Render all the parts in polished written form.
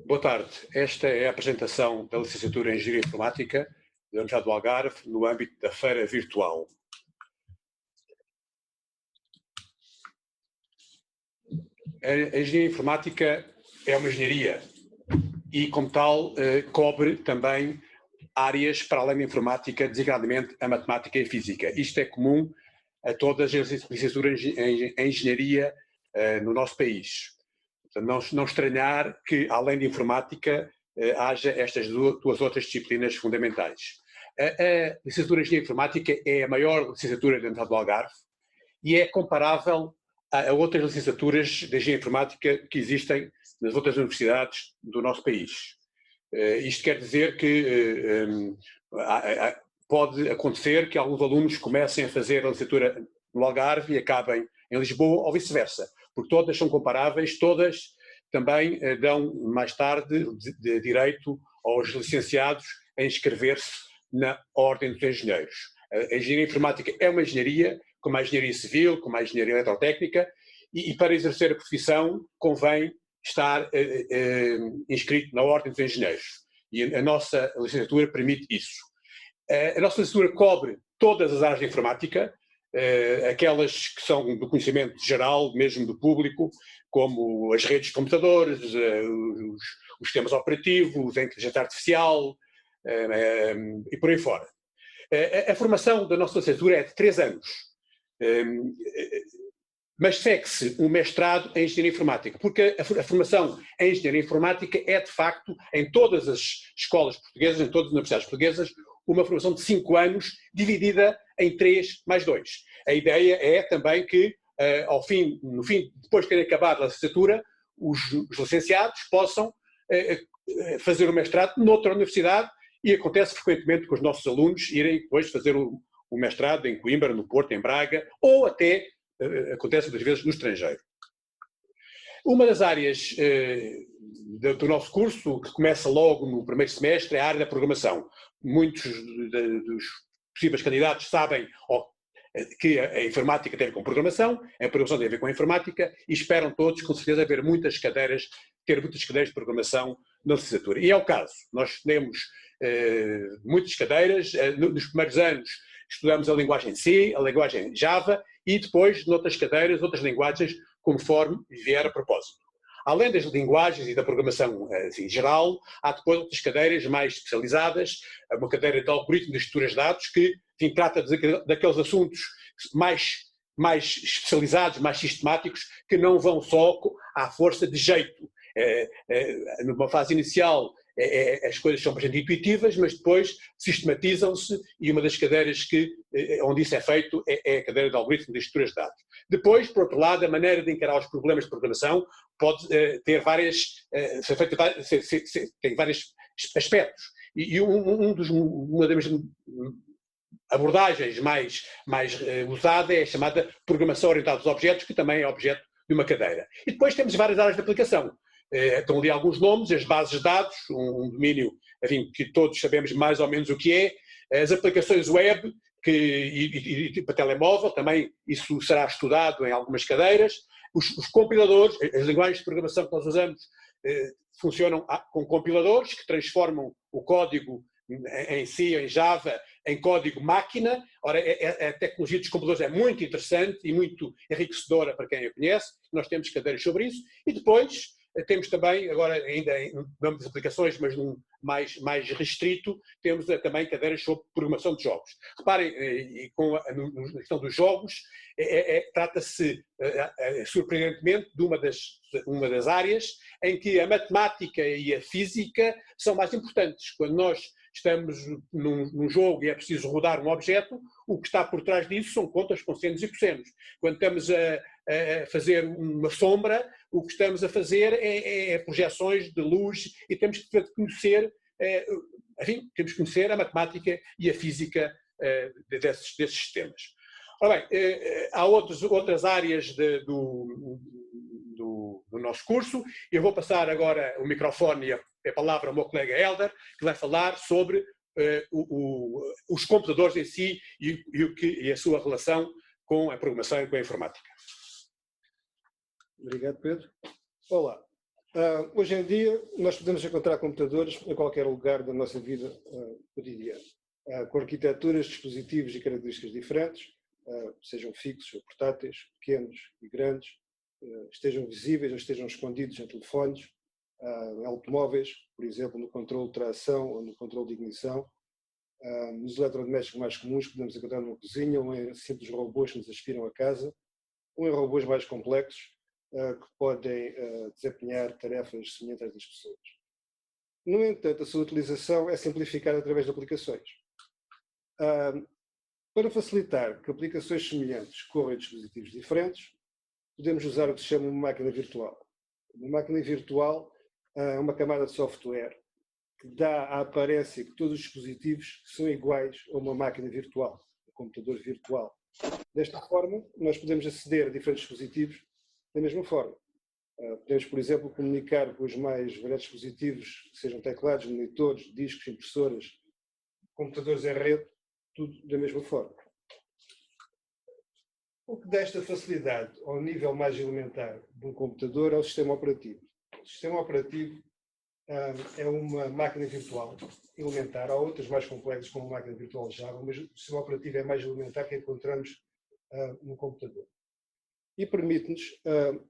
Boa tarde. Esta é a apresentação da licenciatura em Engenharia Informática da Universidade do Algarve no âmbito da Feira Virtual. A Engenharia Informática é uma engenharia e, como tal, cobre também áreas para além da informática, designadamente a matemática e a física. Isto é comum a todas as licenciaturas em engenharia no nosso país. Portanto, não estranhar que, além de informática, haja estas duas outras disciplinas fundamentais. A licenciatura em Engenharia Informática é a maior licenciatura dentro do Algarve e é comparável a outras licenciaturas de Engenharia Informática que existem nas outras universidades do nosso país. Isto quer dizer que pode acontecer que alguns alunos comecem a fazer a licenciatura no Algarve e acabem em Lisboa ou vice-versa, porque todas são comparáveis, todas também dão mais tarde de direito aos licenciados a inscrever-se na Ordem dos Engenheiros. A Engenharia Informática é uma engenharia, como a Engenharia Civil, como a Engenharia Eletrotécnica, e para exercer a profissão convém estar inscrito na Ordem dos Engenheiros. E a nossa licenciatura permite isso. A nossa licenciatura cobre todas as áreas de informática, aquelas que são do conhecimento geral, mesmo do público, como as redes de computadores, os sistemas operativos, a inteligência artificial e por aí fora. A formação da nossa licenciatura é de 3 anos, mas segue-se um mestrado em Engenharia Informática, porque a formação em Engenharia Informática é, de facto, em todas as escolas portuguesas, em todas as universidades portuguesas, uma formação de 5 anos, dividida em 3 mais 2. A ideia é também que, depois de terem acabado a licenciatura, os licenciados possam fazer o mestrado noutra universidade, e acontece frequentemente com os nossos alunos irem depois fazer o mestrado em Coimbra, no Porto, em Braga, ou até, acontece muitas vezes, no estrangeiro. Uma das áreas do nosso curso, que começa logo no primeiro semestre, é a área da programação. Muitos dos possíveis candidatos sabem que a informática tem a ver com programação, a programação tem a ver com a informática, e esperam todos, com certeza, ter muitas cadeiras de programação na licenciatura. E é o caso. Nós temos muitas cadeiras. Nos primeiros anos estudamos a linguagem C, a linguagem Java, e depois, noutras cadeiras, outras linguagens, conforme vier a propósito. Além das linguagens e da programação assim, geral, há depois outras cadeiras mais especializadas, uma cadeira de algoritmo de estruturas de dados, que enfim, trata daqueles assuntos mais especializados, mais sistemáticos, que não vão só à força de jeito. Numa fase inicial, as coisas são bastante intuitivas, mas depois sistematizam-se, e uma das cadeiras onde isso é feito é a cadeira de algoritmo de estruturas de dados. Depois, por outro lado, a maneira de encarar os problemas de programação pode ter tem vários aspectos. E uma das abordagens mais usada é a chamada programação orientada aos objetos, que também é objeto de uma cadeira. E depois temos várias áreas de aplicação. Estão ali alguns nomes: as bases de dados, um domínio, enfim, que todos sabemos mais ou menos o que é, as aplicações web e para telemóvel, também isso será estudado em algumas cadeiras, os compiladores, as linguagens de programação que nós usamos funcionam com compiladores que transformam o código em C ou em Java em código máquina. Ora, a tecnologia dos compiladores é muito interessante e muito enriquecedora para quem a conhece. Nós temos cadeiras sobre isso. E depois temos também, agora ainda no âmbito das aplicações, mas num mais restrito, temos também cadeiras sobre programação de jogos. Reparem, na questão dos jogos, trata-se surpreendentemente de uma das áreas em que a matemática e a física são mais importantes. Quando nós estamos num jogo e é preciso rodar um objeto, o que está por trás disso são contas com senos e cossenos. Quando estamos a fazer uma sombra, o que estamos a fazer é projeções de luz, e temos que conhecer, temos que conhecer a matemática e a física desses sistemas. Ora bem, há outras áreas do nosso curso. Eu vou passar agora o microfone e a palavra ao meu colega Hélder, que vai falar sobre os computadores em si e a sua relação com a programação e com a informática. Obrigado, Pedro. Olá. Hoje em dia, nós podemos encontrar computadores em qualquer lugar da nossa vida cotidiana, com arquiteturas, dispositivos e características diferentes, sejam fixos ou portáteis, pequenos e grandes, estejam visíveis ou estejam escondidos em telefones, em automóveis, por exemplo, no controle de tração ou no controle de ignição, nos eletrodomésticos mais comuns que podemos encontrar numa cozinha, ou em simples robôs que nos aspiram a casa, ou em robôs mais complexos, que podem desempenhar tarefas semelhantes às das pessoas. No entanto, a sua utilização é simplificada através de aplicações. Para facilitar que aplicações semelhantes corram em dispositivos diferentes, podemos usar o que se chama uma máquina virtual. Uma máquina virtual é uma camada de software que dá a aparência que todos os dispositivos são iguais a uma máquina virtual, um computador virtual. Desta forma, nós podemos aceder a diferentes dispositivos da mesma forma. Podemos, por exemplo, comunicar com os mais variados dispositivos, sejam teclados, monitores, discos, impressoras, computadores em rede, tudo da mesma forma. O que dá esta facilidade ao nível mais elementar de um computador é o sistema operativo. O sistema operativo é uma máquina virtual elementar. Há outras mais complexas, como a máquina virtual Java, mas o sistema operativo é mais elementar que encontramos no computador. E permite-nos que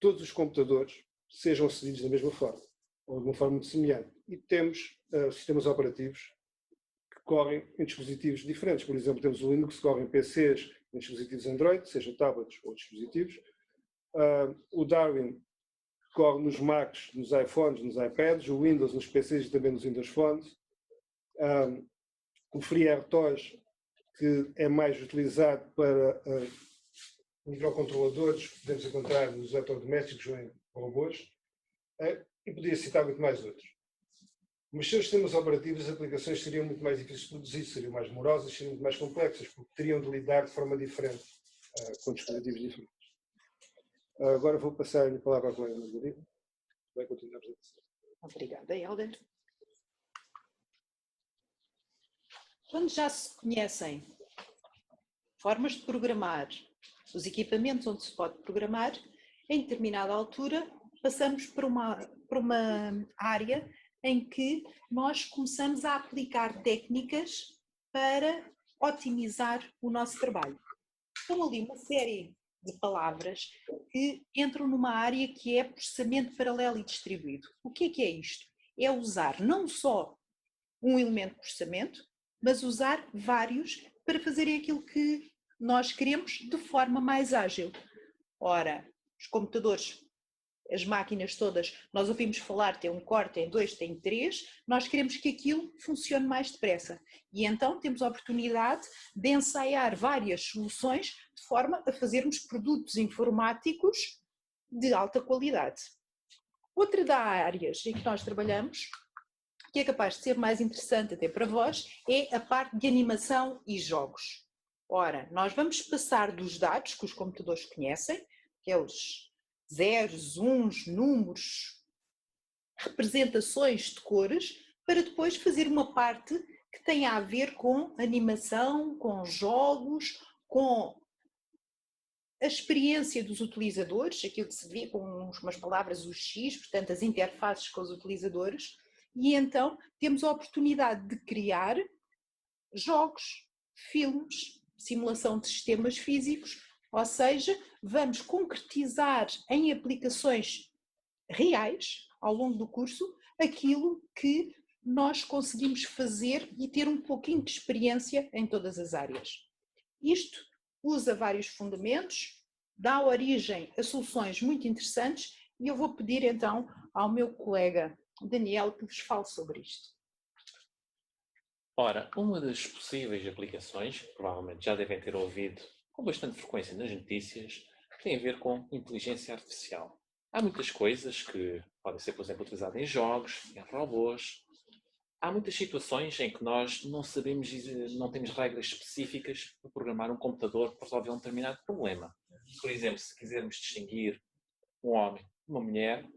todos os computadores sejam acedidos da mesma forma, ou de uma forma muito semelhante. E temos sistemas operativos que correm em dispositivos diferentes. Por exemplo, temos o Linux que corre em PCs, em dispositivos Android, sejam tablets ou dispositivos. O Darwin corre nos Macs, nos iPhones, nos iPads, o Windows nos PCs e também nos Windows Phones. O FreeRTOS, que é mais utilizado para microcontroladores, que podemos encontrar nos eletrodomésticos ou em robôs, e podia citar muito mais outros. Mas sem os sistemas operativos, as aplicações seriam muito mais difíceis de produzir, seriam mais demorosas, seriam muito mais complexas, porque teriam de lidar de forma diferente com dispositivos diferentes. Agora vou passar a palavra à colega Margarida. Vai continuar a apresentação. Obrigada, Helder. Quando já se conhecem formas de programar, os equipamentos onde se pode programar, em determinada altura passamos para uma área em que nós começamos a aplicar técnicas para otimizar o nosso trabalho. Estão ali uma série de palavras que entram numa área que é processamento paralelo e distribuído. O que é isto? É usar não só um elemento de processamento, mas usar vários para fazerem aquilo que nós queremos de forma mais ágil. Ora, os computadores, as máquinas todas, nós ouvimos falar, tem um core, tem dois, tem três, nós queremos que aquilo funcione mais depressa. E então temos a oportunidade de ensaiar várias soluções de forma a fazermos produtos informáticos de alta qualidade. Outra das áreas em que nós trabalhamos, que é capaz de ser mais interessante até para vós, é a parte de animação e jogos. Ora, nós vamos passar dos dados que os computadores conhecem, aqueles zeros, uns, números, representações de cores, para depois fazer uma parte que tem a ver com animação, com jogos, com a experiência dos utilizadores, aquilo que se vê com umas palavras UX, portanto as interfaces com os utilizadores, e então temos a oportunidade de criar jogos, filmes, simulação de sistemas físicos, ou seja, vamos concretizar em aplicações reais, ao longo do curso, aquilo que nós conseguimos fazer e ter um pouquinho de experiência em todas as áreas. Isto usa vários fundamentos, dá origem a soluções muito interessantes e eu vou pedir então ao meu colega Daniel que vos fale sobre isto. Ora, uma das possíveis aplicações, que provavelmente já devem ter ouvido com bastante frequência nas notícias, tem a ver com inteligência artificial. Há muitas coisas que podem ser, por exemplo, utilizadas em jogos, em robôs. Há muitas situações em que nós não sabemos, não temos regras específicas para programar um computador para resolver um determinado problema. Por exemplo, se quisermos distinguir um homem de uma mulher,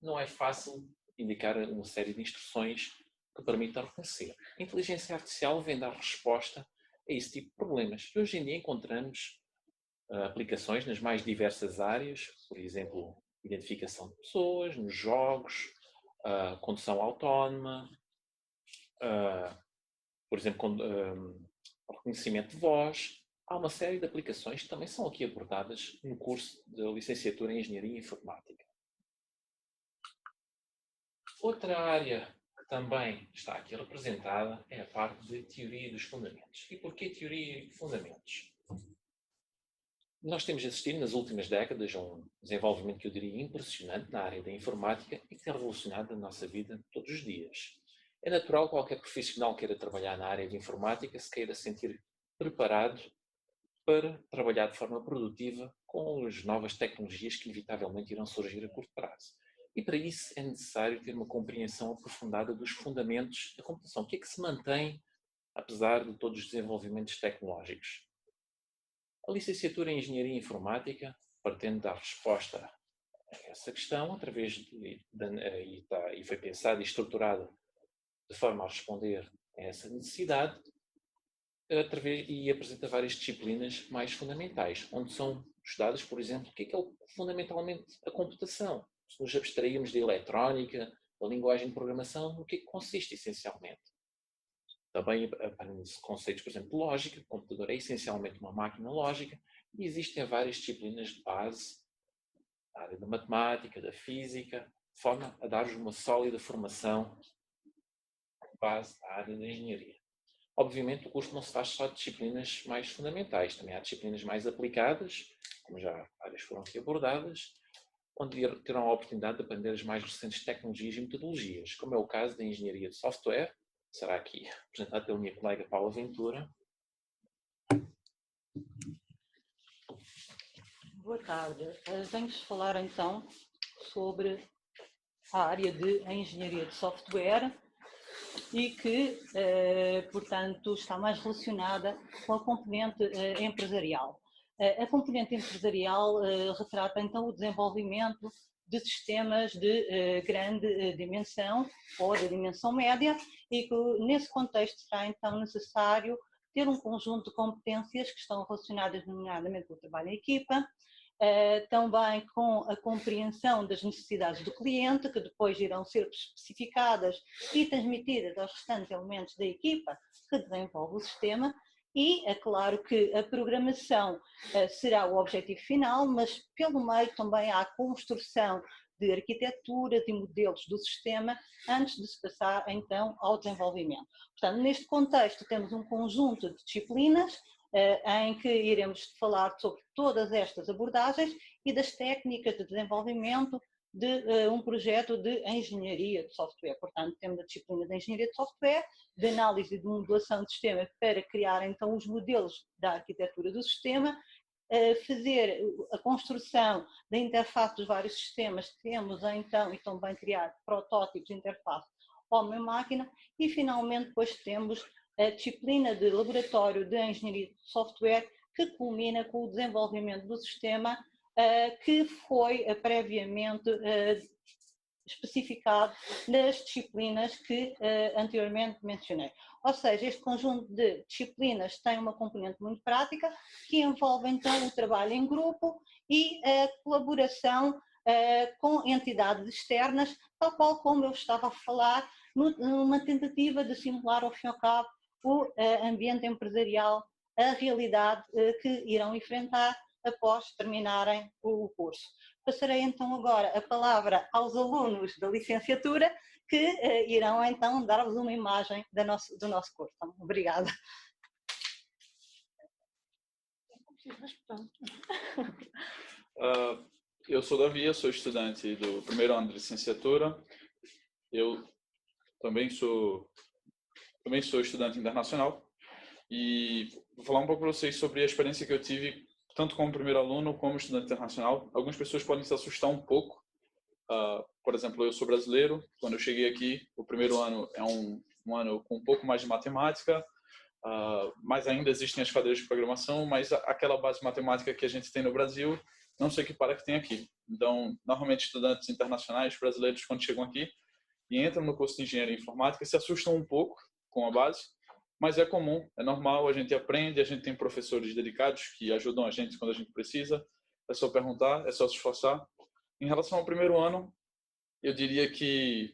não é fácil indicar uma série de instruções que permitam reconhecer. A inteligência artificial vem dar resposta a esse tipo de problemas. E hoje em dia encontramos aplicações nas mais diversas áreas, por exemplo, identificação de pessoas, nos jogos, condução autónoma, por exemplo, reconhecimento de voz. Há uma série de aplicações que também são aqui abordadas no curso de licenciatura em Engenharia Informática. Outra área que também está aqui representada é a parte de teoria dos fundamentos. E porquê teoria e fundamentos? Nós temos assistido nas últimas décadas a um desenvolvimento que eu diria impressionante na área da informática e que tem revolucionado a nossa vida todos os dias. É natural que qualquer profissional queira trabalhar na área de informática se queira sentir preparado para trabalhar de forma produtiva com as novas tecnologias que inevitavelmente irão surgir a curto prazo. E para isso é necessário ter uma compreensão aprofundada dos fundamentos da computação. O que é que se mantém apesar de todos os desenvolvimentos tecnológicos? A licenciatura em Engenharia Informática pretende dar resposta a essa questão através e foi pensada e estruturada de forma a responder a essa necessidade e apresenta várias disciplinas mais fundamentais, onde são estudadas, por exemplo, o que é fundamentalmente a computação. Se nos abstrairmos da eletrónica, da linguagem de programação, no que é que consiste essencialmente? Também aprendem-se conceitos, por exemplo, de lógica. O computador é essencialmente uma máquina lógica e existem várias disciplinas de base, na área da matemática, da física, de forma a dar-vos uma sólida formação de base na área da engenharia. Obviamente, o curso não se faz só de disciplinas mais fundamentais, também há disciplinas mais aplicadas, como já várias foram aqui abordadas, onde terão a oportunidade de aprender as mais recentes tecnologias e metodologias, como é o caso da engenharia de software, que será aqui apresentado pela minha colega Paula Ventura. Boa tarde. Venho-vos falar então sobre a área de engenharia de software e que, portanto, está mais relacionada com a componente empresarial. A componente empresarial retrata então o desenvolvimento de sistemas de grande dimensão ou de dimensão média e que nesse contexto será então necessário ter um conjunto de competências que estão relacionadas nomeadamente com o trabalho em equipa, também com a compreensão das necessidades do cliente, que depois irão ser especificadas e transmitidas aos restantes elementos da equipa que desenvolve o sistema. E é claro que a programação será o objetivo final, mas pelo meio também há a construção de arquiteturas e modelos do sistema antes de se passar então ao desenvolvimento. Portanto, neste contexto temos um conjunto de disciplinas em que iremos falar sobre todas estas abordagens e das técnicas de desenvolvimento de um projeto de engenharia de software. Portanto, temos a disciplina de engenharia de software, de análise e de modelação de sistema para criar então os modelos da arquitetura do sistema, fazer a construção da interface dos vários sistemas, temos então e também criar protótipos de interface homem-máquina e finalmente depois temos a disciplina de laboratório de engenharia de software que culmina com o desenvolvimento do sistema que foi previamente especificado nas disciplinas que anteriormente mencionei. Ou seja, este conjunto de disciplinas tem uma componente muito prática que envolve então o trabalho em grupo e a colaboração com entidades externas, tal qual como eu estava a falar, numa tentativa de simular ao fim e ao cabo o ambiente empresarial, a realidade que irão enfrentar após terminarem o curso. Passarei então agora a palavra aos alunos da licenciatura que irão então dar-vos uma imagem do nosso curso. Então, obrigada. Eu sou Davi, sou estudante do primeiro ano de licenciatura. Eu também sou estudante internacional e vou falar um pouco para vocês sobre a experiência que eu tive tanto como primeiro aluno como estudante internacional. Algumas pessoas podem se assustar um pouco. Por exemplo, eu sou brasileiro. Quando eu cheguei aqui, o primeiro ano é um ano com um pouco mais de matemática, mas ainda existem as cadeiras de programação, mas aquela base matemática que a gente tem no Brasil não se equipara que tem aqui. Então, normalmente estudantes internacionais brasileiros, quando chegam aqui e entram no curso de engenharia informática, se assustam um pouco com a base, mas é comum, é normal, a gente aprende, a gente tem professores dedicados que ajudam a gente quando a gente precisa, é só perguntar, é só se esforçar. Em relação ao primeiro ano, eu diria que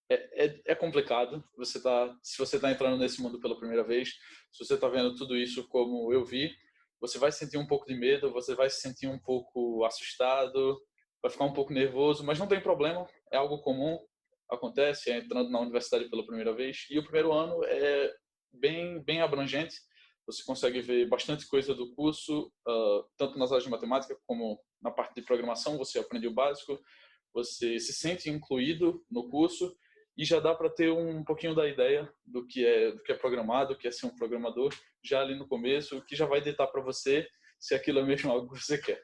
é complicado. Se você está entrando nesse mundo pela primeira vez, se você está vendo tudo isso como eu vi, você vai sentir um pouco de medo, você vai se sentir um pouco assustado, vai ficar um pouco nervoso, mas não tem problema, é algo comum, acontece, entrando na universidade pela primeira vez. E o primeiro ano é bem abrangente, você consegue ver bastante coisa do curso, tanto nas áreas de matemática como na parte de programação, você aprende o básico, você se sente incluído no curso e já dá para ter um pouquinho da ideia do que é programar, do que é ser um programador, já ali no começo, que já vai ditar para você se aquilo é mesmo algo que você quer.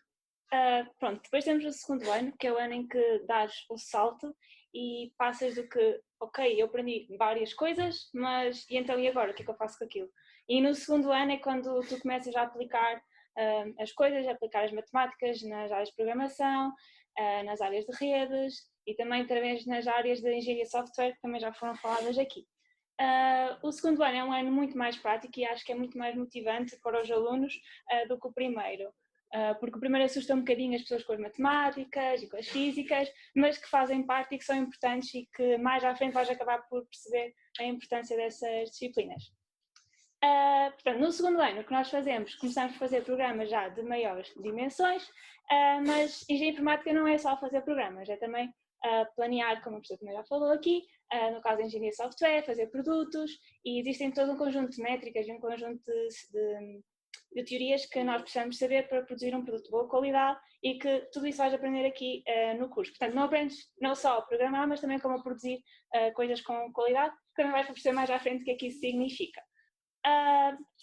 Pronto, depois temos o segundo ano, que é o ano em que dás o salto e passas do que, ok, eu aprendi várias coisas, mas e então e agora? O que é que eu faço com aquilo? E no segundo ano é quando tu começas a aplicar as coisas, a aplicar as matemáticas nas áreas de programação, nas áreas de redes e também através nas áreas de engenharia de software, que também já foram faladas aqui. O segundo ano é um ano muito mais prático e acho que é muito mais motivante para os alunos do que o primeiro. Porque o primeiro assusta um bocadinho as pessoas com as matemáticas e com as físicas, mas que fazem parte e que são importantes e que mais à frente vais acabar por perceber a importância dessas disciplinas. Portanto, no segundo ano o que nós fazemos, começamos a fazer programas já de maiores dimensões, mas engenharia informática não é só fazer programas, é também planear, como a pessoa também já falou aqui, no caso de engenharia de software, fazer produtos, e existem todo um conjunto de métricas e um conjunto de teorias que nós precisamos saber para produzir um produto de boa qualidade e que tudo isso vais aprender aqui no curso. Portanto, não aprendes não só a programar, mas também como a produzir coisas com qualidade, que também vais perceber mais à frente o que é que isso significa.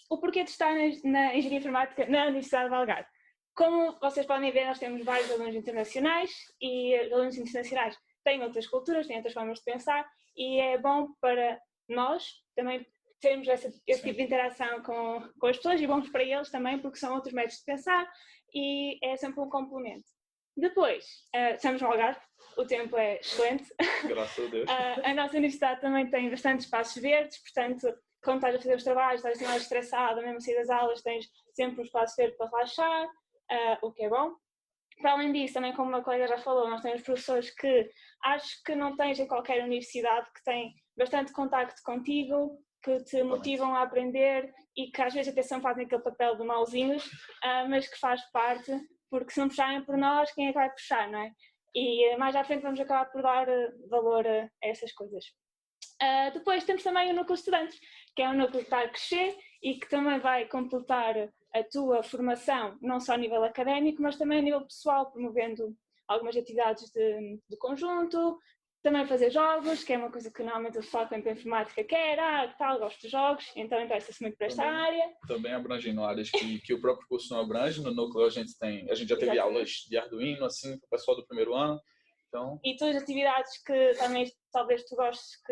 O porquê de estar na engenharia informática na Universidade de Algarve? Como vocês podem ver, nós temos vários alunos internacionais e os alunos internacionais têm outras culturas, têm outras formas de pensar e é bom para nós também termos esse tipo de interação com as pessoas e bons para eles também, porque são outros métodos de pensar e é sempre um complemento. Depois, estamos no Algarve, o tempo é excelente. Graças a Deus. A nossa universidade também tem bastante espaços verdes, portanto, quando estás a fazer os trabalhos, estás assim mais estressado, mesmo a sair das aulas, tens sempre um espaço verde para relaxar, o que é bom. Para além disso, também como a colega já falou, nós temos professores que acho que não tens em qualquer universidade, que têm bastante contacto contigo, que te motivam a aprender e que às vezes até só fazem aquele papel de mauzinhos, mas que faz parte, porque se não puxarem por nós, quem é que vai puxar, não é? E mais à frente vamos acabar por dar valor a essas coisas. Depois temos também o núcleo de estudantes, que é um núcleo que está a crescer e que também vai completar a tua formação, não só a nível académico, mas também a nível pessoal, promovendo algumas atividades de conjunto, também fazer jogos, que é uma coisa que normalmente o pessoal que vem para a informática quer, tal, gosto de jogos, então interessa-se muito para esta área. Também abrangendo áreas que o próprio curso não abrange. No núcleo a gente já teve aulas de Arduino, assim, para o pessoal do primeiro ano. Então... E todas as atividades que também talvez tu gostes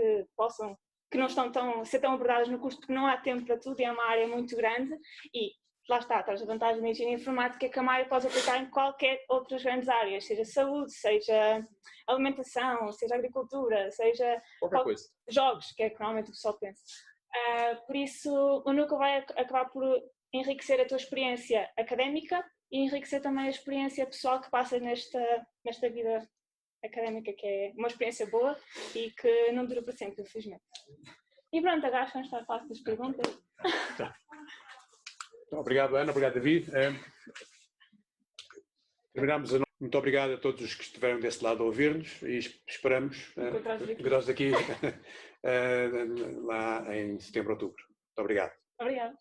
que não estão ser tão abordadas no curso, porque não há tempo para tudo, é uma área muito grande e lá está, traz a vantagem da engenharia informática que a área pode aplicar em qualquer outras grandes áreas, seja saúde, seja alimentação, seja agricultura, seja qualquer coisa. Jogos, que é que normalmente o pessoal pensa. Por isso, o núcleo vai acabar por enriquecer a tua experiência académica e enriquecer também a experiência pessoal que passas nesta vida académica, que é uma experiência boa e que não dura para sempre, infelizmente. E pronto, agora acho que vamos estar fácil das perguntas. Obrigado, Ana. Obrigado, David. Terminamos. Muito obrigado a todos os que estiveram desse lado a ouvir-nos e esperamos encontrar-nos aqui lá em setembro, outubro. Muito obrigado. Obrigada.